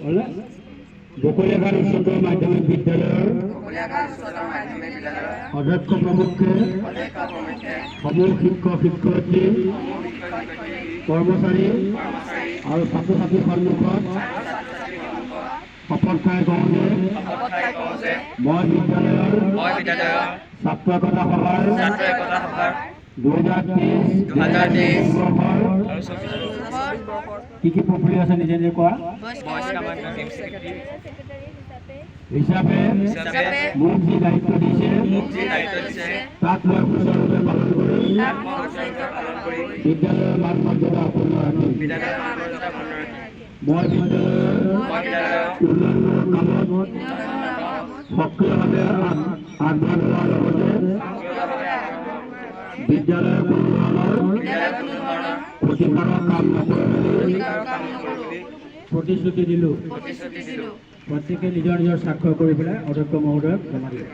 বকলিয়াঘাট উচ্চতৰ মাধ্যমিক বিদ্যালয়ৰ অধ্যক্ষ প্ৰমুখ্যে সমূহ শিক্ষক শিক্ষয়িত্ৰী কৰ্মচাৰী আৰু ছাত্ৰ ছাত্ৰীৰ সন্মুখত শপত খাই কওঁ যে মই বিদ্যালয়ৰ ছাত্ৰ একতা সভাৰ 2023 কি কি প্ৰক্ৰিয়া আছে নিজে নিজে কোৱা হিচাপে মোক যি দায়িত্ব দিছে তাক মই সুচাৰুৰূপে পালন কৰি বিদ্যালয়ৰ মান মৰ্যাদা অক্ষুণ্ণ ৰাখিম। মই বিদ্যালয়ৰ উন্নয়নৰ কামত সক্ৰিয়ভাৱে আগবঢ়োৱাৰ লগতে বিদ্যালয়ৰ কোনো ধৰণৰ ক্ষতিকাৰক কাম নকৰিবলৈ প্ৰতিশ্ৰুতি দিলোঁ। প্ৰত্যেকে নিজৰ নিজৰ স্বাক্ষৰ কৰি পেলাই অধ্যক্ষ মহোদয়ক জমা দিব।